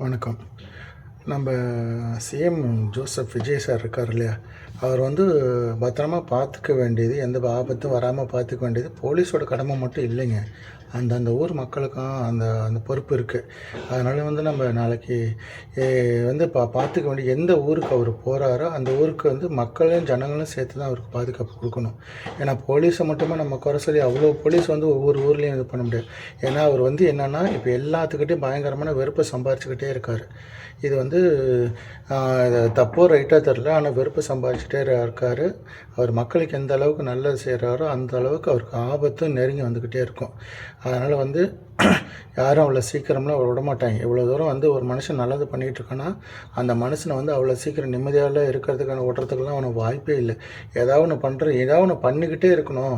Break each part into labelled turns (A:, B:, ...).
A: வணக்கம். நம்ம CM Joseph Vijay sir இருக்கார் இல்லையா? அவர் பத்திரமா பார்த்துக்க வேண்டியது, எந்த ஆபத்தும் வராமல் பார்த்துக்க வேண்டியது போலீஸோட கடமை மட்டும் இல்லைங்க. அந்தந்த ஊர் மக்களுக்கும் அந்த அந்த பொறுப்பு இருக்குது. அதனால் நம்ம நாளைக்கு பார்த்துக்க வேண்டிய எந்த ஊருக்கு அவர் போகிறாரோ அந்த ஊருக்கு மக்களையும் ஜனங்களும் சேர்த்து தான் அவருக்கு பாதுகாப்பு கொடுக்கணும். ஏன்னா போலீஸை மட்டுமே நம்ம குறை சொல்லி அவ்வளோ போலீஸ் ஒவ்வொரு ஊர்லேயும் இது பண்ண முடியாது. ஏன்னா அவர் என்னென்னா இப்போ எல்லாத்துக்கிட்டையும் பயங்கரமான வெறுப்பை சம்பாரிச்சுக்கிட்டே இருக்கார். இது தப்போ ரைட்டாக தெரில, ஆனால் வெறுப்பை சம்பாதிச்சுட்டே இருக்கார். அவர் மக்களுக்கு எந்த அளவுக்கு நல்லது செய்கிறாரோ அந்த அளவுக்கு அவருக்கு ஆபத்தும் நெருங்கி வந்துக்கிட்டே இருக்கும். அதனால் யாரும் அவ்வளோ சீக்கிரம்லாம் அவர் விடமாட்டாங்க. இவ்வளோ தூரம் ஒரு மனுஷன் நல்லது பண்ணிகிட்ருக்கான்னா அந்த மனுஷனை அவ்வளோ சீக்கிரம் நிம்மதியாக இருக்கிறதுக்கான விடுறதுக்கெல்லாம் அவனுக்கு வாய்ப்பே இல்லை. ஏதாவது ஒன்று பண்ணிக்கிட்டே இருக்கணும்,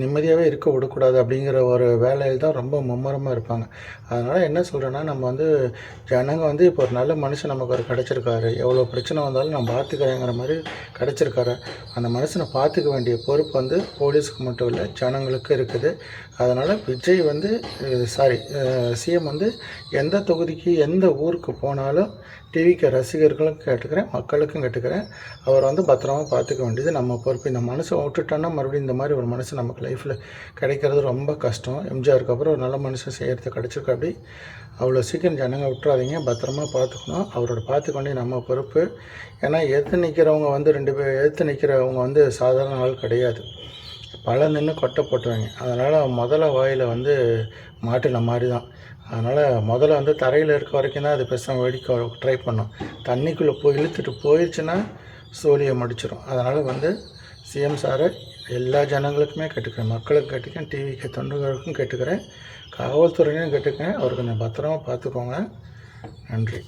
A: நிம்மதியாகவே இருக்க விடக்கூடாது அப்படிங்கிற ஒரு வேலையில் தான் ரொம்ப மும்முரமாக இருப்பாங்க. அதனால் என்ன சொல்கிறேன்னா, நம்ம ஜனங்க இப்போ ஒரு நல்ல மனுஷன் நமக்கு ஒரு கிடச்சிருக்காரு, எவ்வளோ பிரச்சனை வந்தாலும் நம்ம பார்த்துக்கிறேங்கிற மாதிரி கிடச்சிருக்காரு. அந்த மனுஷனை பார்த்துக்க வேண்டிய பொறுப்பு போலீஸுக்கு மட்டும் இல்லை, ஜனங்களுக்கு இருக்குது. அதனால் விஜய் சிஎம் எந்த தொகுதிக்கு எந்த ஊருக்கு போனாலும் டிவிக்கு ரசிகர்களும் கேட்டுக்கிறேன், மக்களுக்கும் கேட்டுக்கிறேன், அவர் பத்திரமா பார்த்துக்க வேண்டியது நம்ம பொறுப்பு. இந்த மனுஷன் விட்டுட்டோன்னா மறுபடியும் இந்த மாதிரி ஒரு மனுஷன் நமக்கு லைஃப்பில் கிடைக்கிறது ரொம்ப கஷ்டம். எம்ஜிஆருக்கு அப்புறம் ஒரு நல்ல மனுஷன் செய்கிறது கிடச்சிருக்கு. அப்படி அவ்வளோ சீக்கிரம் ஜனங்க விட்டுறாதீங்க, பத்திரமா பார்த்துக்கணும். அவரோட பார்த்துக்க வேண்டிய நம்ம பொறுப்பு. ஏன்னா எதிர்த்து நிற்கிறவங்க 2 பேர் எதிர்த்து நிற்கிறவங்க சாதாரண ஆள் கிடையாது. பல நின்று கொட்டை போட்டுவாங்க. அதனால் முதல்ல வாயில் மாட்டின மாதிரி தான். அதனால் முதல்ல தரையில் இருக்க வரைக்கும் தான் அது பெருசாக வெடிக்க ட்ரை பண்ணும். தண்ணிக்குள்ளே இழுத்துட்டு போயிடுச்சுன்னா சோழியை முடிச்சிடும். அதனால் சிஎம் சாரை எல்லா ஜனங்களுக்குமே கேட்டுக்கிறேன், மக்களுக்கு கேட்டுக்கிறேன், டிவிக்கு தொண்டர்களுக்கும் கேட்டுக்கிறேன், காவல்துறையினையும் கேட்டுக்கிறேன். அவர் கொஞ்சம் பத்திரமா பார்த்துக்கோங்க. நன்றி.